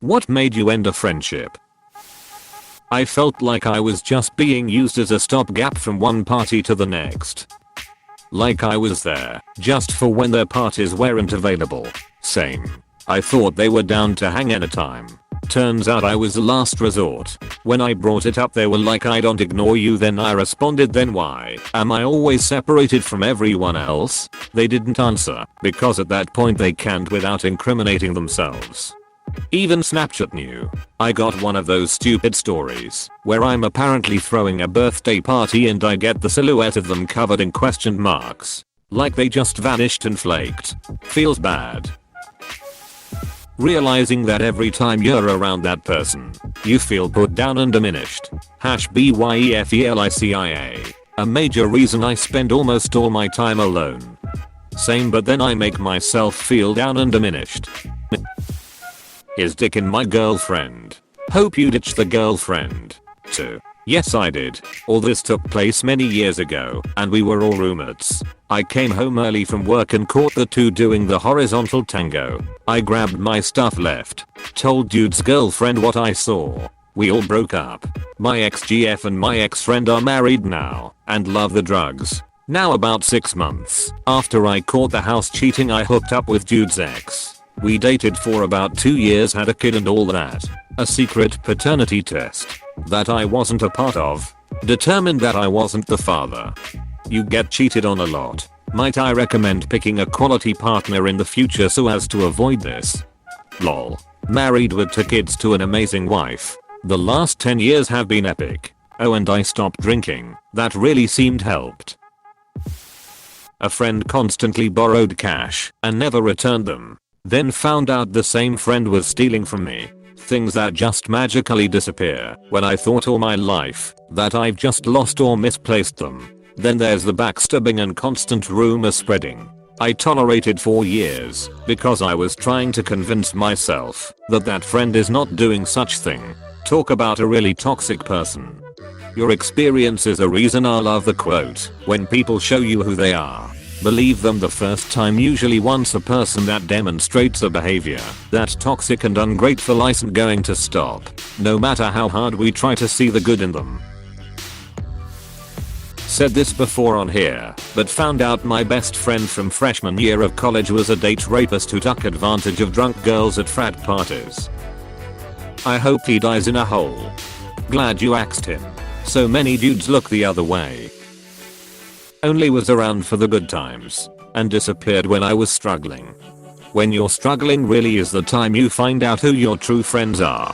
What made you end a friendship? I felt like I was just being used as a stopgap from one party to the next. Like I was there just for when their parties weren't available. Same. I thought they were down to hang anytime. Turns out I was the last resort. When I brought it up they were like, I don't ignore you. Then I responded, then why am I always separated from everyone else? They didn't answer because at that point they can't without incriminating themselves. Even Snapchat knew. I got one of those stupid stories where I'm apparently throwing a birthday party and I get the silhouette of them covered in question marks. Like they just vanished and flaked. Feels bad. Realizing that every time you're around that person, you feel put down and diminished. #BYEFELICIA. A major reason I spend almost all my time alone. Same, but then I make myself feel down and diminished. Is dick in my girlfriend? Hope you ditched the girlfriend. Too. Yes, I did. All this took place many years ago and we were all roommates. I came home early from work and caught the two doing the horizontal tango. I grabbed my stuff, left, told dude's girlfriend what I saw. We all broke up. My ex-GF and my ex-friend are married now and love the drugs. Now about 6 months after I caught the house cheating, I hooked up with dude's ex. We dated for about 2 years, had a kid and all that. A secret paternity test that I wasn't a part of determined that I wasn't the father. You get cheated on a lot. Might I recommend picking a quality partner in the future so as to avoid this? Lol. Married with 2 kids to an amazing wife. The last 10 years have been epic. Oh, and I stopped drinking. That really seemed helped. A friend constantly borrowed cash and never returned them. Then found out the same friend was stealing from me. Things that just magically disappear when I thought all my life that I've just lost or misplaced them. Then there's the backstabbing and constant rumor spreading. I tolerated for years because I was trying to convince myself that that friend is not doing such thing. Talk about a really toxic person. Your experience is a reason. I love the quote, when people show you who they are, believe them the first time. Usually once a person that demonstrates a behavior that toxic and ungrateful isn't going to stop, no matter how hard we try to see the good in them. Said this before on here, but found out my best friend from freshman year of college was a date rapist who took advantage of drunk girls at frat parties. I hope he dies in a hole. Glad you axed him. So many dudes look the other way. Only was around for the good times and disappeared when I was struggling. When you're struggling really is the time you find out who your true friends are.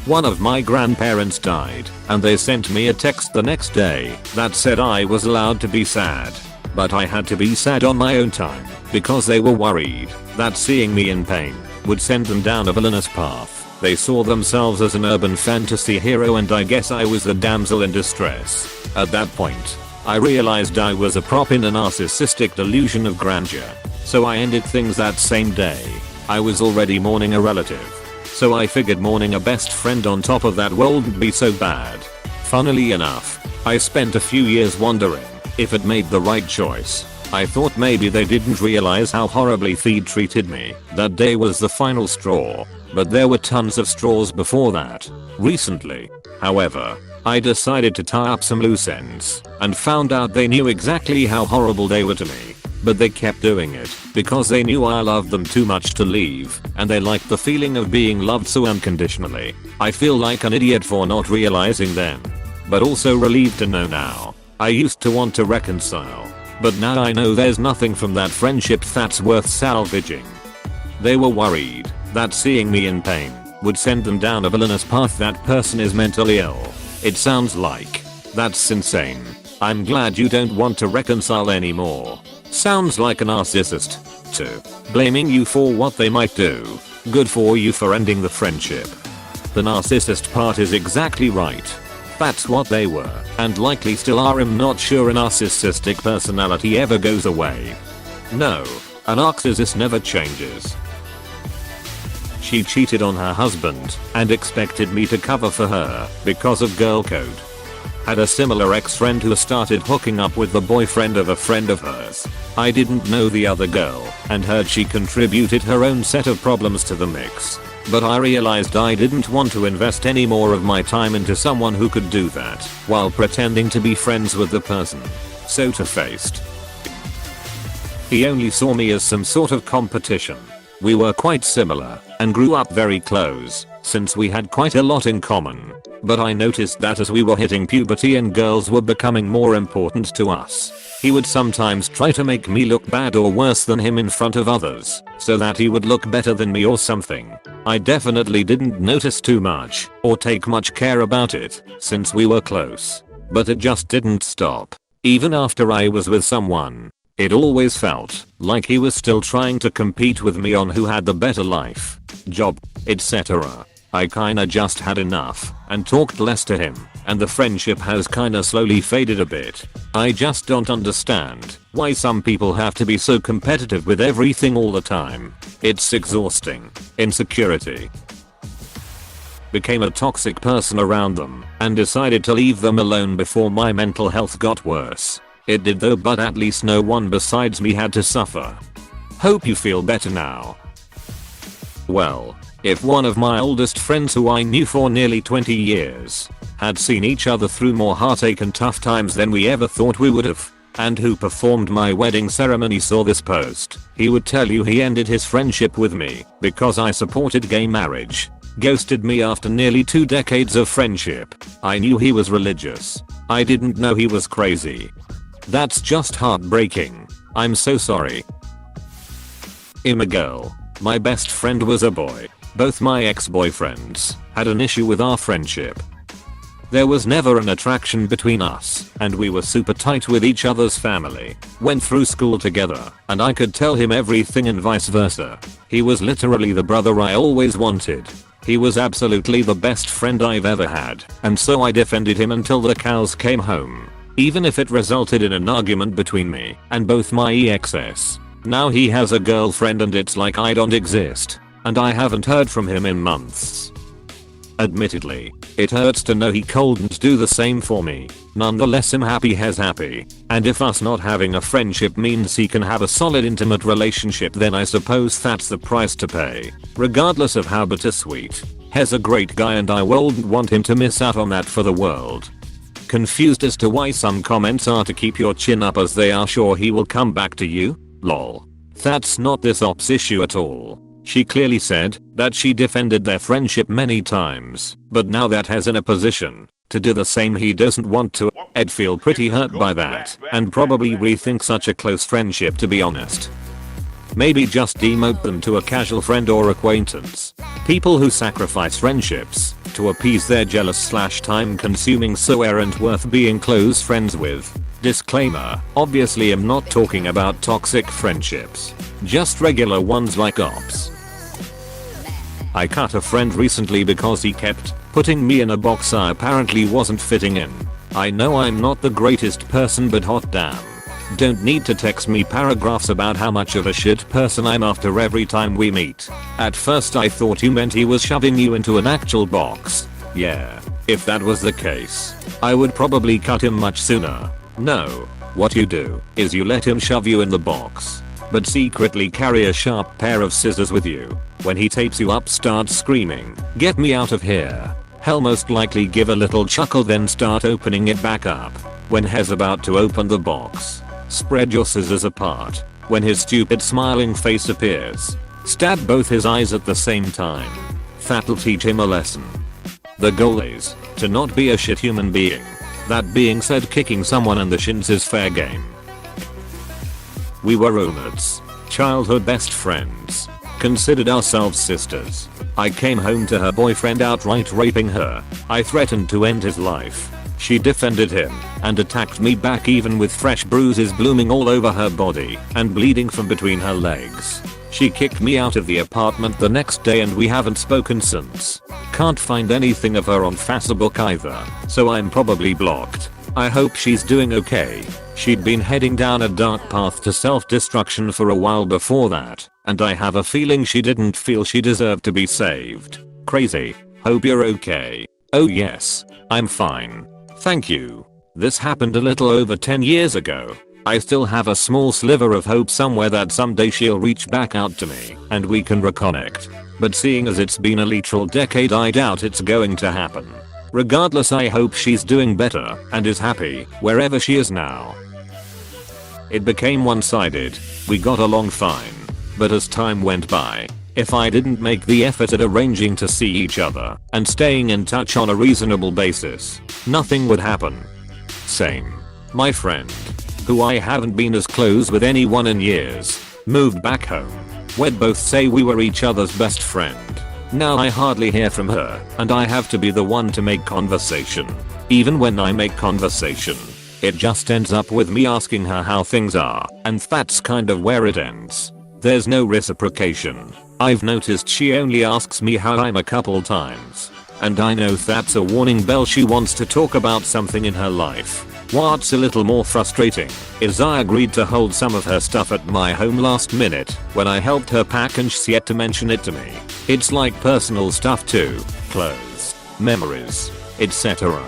One of my grandparents died and they sent me a text the next day that said I was allowed to be sad, but I had to be sad on my own time because they were worried that seeing me in pain would send them down a villainous path. They saw themselves as an urban fantasy hero and I guess I was the damsel in distress. At that point, I realized I was a prop in a narcissistic delusion of grandeur. So I ended things that same day. I was already mourning a relative, so I figured mourning a best friend on top of that wouldn't be so bad. Funnily enough, I spent a few years wondering if it made the right choice. I thought maybe they didn't realize how horribly they treated me. That day was the final straw, but there were tons of straws before that. Recently, however, I decided to tie up some loose ends and found out they knew exactly how horrible they were to me, but they kept doing it because they knew I loved them too much to leave and they liked the feeling of being loved so unconditionally. I feel like an idiot for not realizing then, but also relieved to know now. I used to want to reconcile, but now I know there's nothing from that friendship that's worth salvaging. They were worried that seeing me in pain would send them down a villainous path. That person is mentally ill. It sounds like. That's insane. I'm glad you don't want to reconcile anymore. Sounds like a narcissist, too. Blaming you for what they might do. Good for you for ending the friendship. The narcissist part is exactly right. That's what they were, and likely still are. I'm not sure a narcissistic personality ever goes away. No, a narcissist never changes. She cheated on her husband and expected me to cover for her because of girl code. Had a similar ex-friend who started hooking up with the boyfriend of a friend of hers. I didn't know the other girl and heard she contributed her own set of problems to the mix. But I realized I didn't want to invest any more of my time into someone who could do that while pretending to be friends with the person. So two-faced. He only saw me as some sort of competition. We were quite similar and grew up very close since we had quite a lot in common. But I noticed that as we were hitting puberty and girls were becoming more important to us, he would sometimes try to make me look bad or worse than him in front of others so that he would look better than me or something. I definitely didn't notice too much or take much care about it since we were close. But it just didn't stop. Even after I was with someone, it always felt like he was still trying to compete with me on who had the better life, job, etc. I kinda just had enough and talked less to him, and the friendship has kinda slowly faded a bit. I just don't understand why some people have to be so competitive with everything all the time. It's exhausting. Insecurity. Became a toxic person around them and decided to leave them alone before my mental health got worse. It did though, but at least no one besides me had to suffer. Hope you feel better now. Well, if one of my oldest friends who I knew for nearly 20 years had seen each other through more heartache and tough times than we ever thought we would have, and who performed my wedding ceremony saw this post, he would tell you he ended his friendship with me because I supported gay marriage. Ghosted me after nearly 2 decades of friendship. I knew he was religious. I didn't know he was crazy. That's just heartbreaking. I'm so sorry. I'm a girl. My best friend was a boy. Both my ex-boyfriends had an issue with our friendship. There was never an attraction between us, and we were super tight with each other's family. Went through school together, and I could tell him everything and vice versa. He was literally the brother I always wanted. He was absolutely the best friend I've ever had, and so I defended him until the cows came home. Even if it resulted in an argument between me and both my exes. Now he has a girlfriend and it's like I don't exist, and I haven't heard from him in months. Admittedly, it hurts to know he couldn't do the same for me. Nonetheless, I'm happy he's happy, and if us not having a friendship means he can have a solid intimate relationship, then I suppose that's the price to pay. Regardless of how bittersweet, he's a great guy and I wouldn't want him to miss out on that for the world. Confused as to why some comments are to keep your chin up as they are sure he will come back to you? Lol. That's not this ops issue at all. She clearly said that she defended their friendship many times, but now that he's in a position to do the same he doesn't want to. I'd feel pretty hurt by that and probably rethink such a close friendship, to be honest. Maybe just demote them to a casual friend or acquaintance. People who sacrifice friendships to appease their jealous / time consuming so aren't worth being close friends with. Disclaimer, obviously I'm not talking about toxic friendships, just regular ones like ops. I cut a friend recently because he kept putting me in a box I apparently wasn't fitting in. I know I'm not the greatest person, but hot damn. Don't need to text me paragraphs about how much of a shit person I'm after every time we meet. At first I thought you meant he was shoving you into an actual box. Yeah, if that was the case, I would probably cut him much sooner. No, what you do is you let him shove you in the box, but secretly carry a sharp pair of scissors with you. When he tapes you up, start screaming, "Get me out of here." He'll most likely give a little chuckle, then start opening it back up. When he's about to open the box, spread your scissors apart. When his stupid smiling face appears, stab both his eyes at the same time. That'll teach him a lesson. The goal is to not be a shit human being. That being said, kicking someone in the shins is fair game. We were roommates, childhood best friends, considered ourselves sisters. I came home to her boyfriend outright raping her. I threatened to end his life. She defended him and attacked me back, even with fresh bruises blooming all over her body and bleeding from between her legs. She kicked me out of the apartment the next day and we haven't spoken since. Can't find anything of her on Facebook either, so I'm probably blocked. I hope she's doing okay. She'd been heading down a dark path to self-destruction for a while before that, and I have a feeling she didn't feel she deserved to be saved. Crazy. Hope you're okay. Oh yes, I'm fine. Thank you. This happened a little over 10 years ago. I still have a small sliver of hope somewhere that someday she'll reach back out to me and we can reconnect. but seeing as it's been a literal decade, I doubt it's going to happen. Regardless, I hope she's doing better and is happy wherever she is now. It became one-sided. We got along fine. But as time went by, if I didn't make the effort at arranging to see each other and staying in touch on a reasonable basis, nothing would happen. Same. My friend, who I haven't been as close with anyone in years, moved back home. We'd both say we were each other's best friend. Now I hardly hear from her, and I have to be the one to make conversation. Even when I make conversation, it just ends up with me asking her how things are, and that's kind of where it ends. There's no reciprocation. I've noticed she only asks me how I'm a couple times. And I know that's a warning bell. She wants to talk about something in her life. What's a little more frustrating is I agreed to hold some of her stuff at my home last minute when I helped her pack, and she's yet to mention it to me. It's like personal stuff too. Clothes, memories, etc.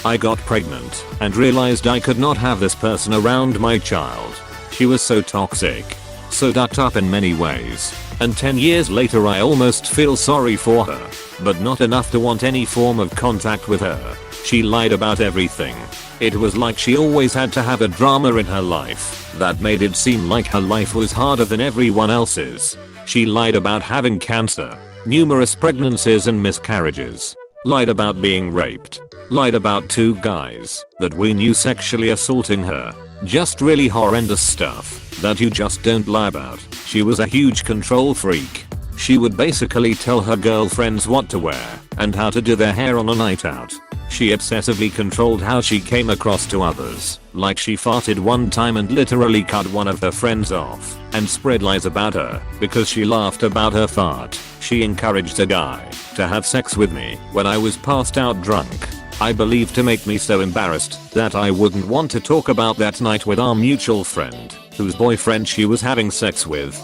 I got pregnant and realized I could not have this person around my child. She was so toxic, so ducked up in many ways, and 10 years later I almost feel sorry for her, but not enough to want any form of contact with her. She lied about everything. It was like she always had to have a drama in her life that made it seem like her life was harder than everyone else's. She lied about having cancer, numerous pregnancies and miscarriages, lied about being raped, lied about 2 guys that we knew sexually assaulting her. Just really horrendous stuff that you just don't lie about. She was a huge control freak. She would basically tell her girlfriends what to wear and how to do their hair on a night out. She obsessively controlled how she came across to others, like she farted one time and literally cut one of her friends off and spread lies about her because she laughed about her fart. She encouraged a guy to have sex with me when I was passed out drunk, I believe, to make me so embarrassed that I wouldn't want to talk about that night with our mutual friend, whose boyfriend she was having sex with.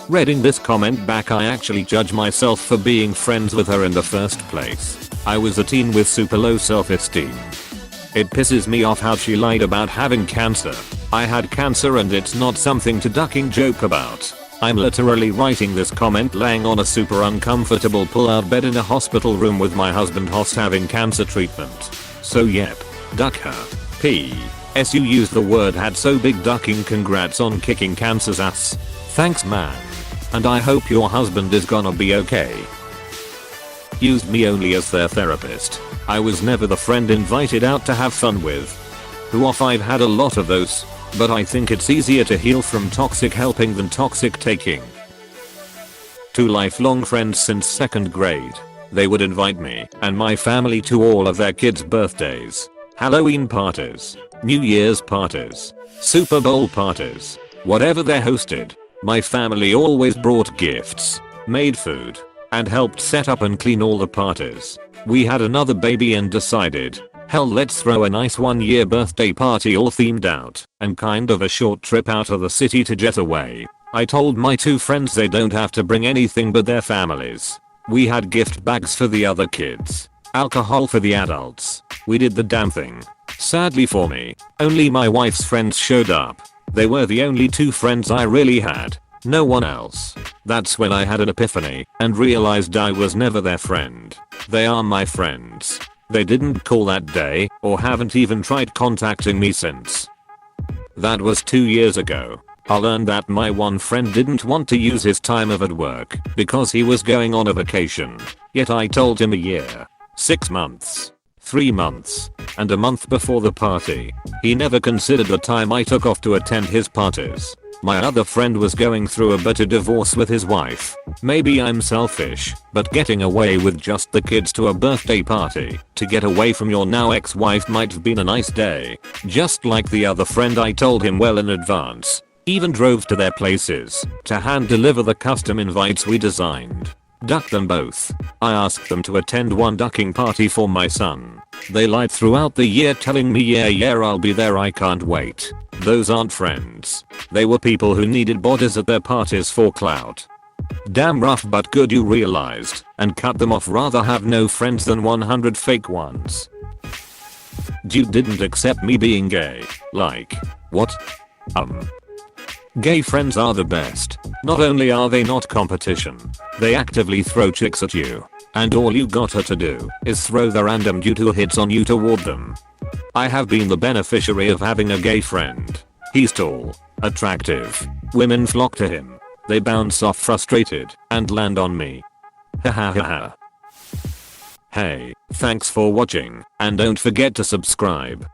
Reading this comment back, I actually judge myself for being friends with her in the first place. I was a teen with super low self-esteem. It pisses me off how she lied about having cancer. I had cancer and it's not something to ducking joke about. I'm literally writing this comment laying on a super uncomfortable pull-out bed in a hospital room with my husband Hoss having cancer treatment. So yep, duck her. P.S. You used the word had so big ducking. Congrats on kicking cancer's ass. Thanks man. And I hope your husband is gonna be okay. Used me only as their therapist. I was never the friend invited out to have fun with. Who off, I've had a lot of those. But I think it's easier to heal from toxic helping than toxic taking. 2 lifelong friends since 2nd grade. They would invite me and my family to all of their kids' birthdays, Halloween parties, New Year's parties, Super Bowl parties, whatever they hosted. My family always brought gifts, made food, and helped set up and clean all the parties. We had another baby and decided, hell, let's throw a nice 1-year birthday party all themed out and kind of a short trip out of the city to jet away. I told my 2 friends they don't have to bring anything but their families. We had gift bags for the other kids, alcohol for the adults. We did the damn thing. Sadly for me, only my wife's friends showed up. They were the only 2 friends I really had. No one else. That's when I had an epiphany and realized I was never their friend. They are my friends. They didn't call that day or haven't even tried contacting me since. That was 2 years ago. I learned that my one friend didn't want to use his time off at work because he was going on a vacation. Yet I told him a year, 6 months, 3 months, and a month before the party. He never considered the time I took off to attend his parties. My other friend was going through a bitter divorce with his wife. Maybe I'm selfish, but getting away with just the kids to a birthday party to get away from your now ex-wife might have been a nice day. Just like the other friend, I told him well in advance. Even drove to their places to hand deliver the custom invites we designed. Ducked them both. I asked them to attend one ducking party for my son. They lied throughout the year telling me yeah I'll be there, I can't wait. Those aren't friends. They were people who needed bodies at their parties for clout. Damn rough, but good you realized and cut them off. Rather have no friends than 100 fake ones. Dude didn't accept me being gay. Like, what? Gay friends are the best. Not only are they not competition, they actively throw chicks at you. And all you gotta to do is throw the random dude who hits on you toward them. I have been the beneficiary of having a gay friend. He's tall, attractive. Women flock to him. They bounce off frustrated and land on me. Ha ha ha. Hey, thanks for watching, and don't forget to subscribe.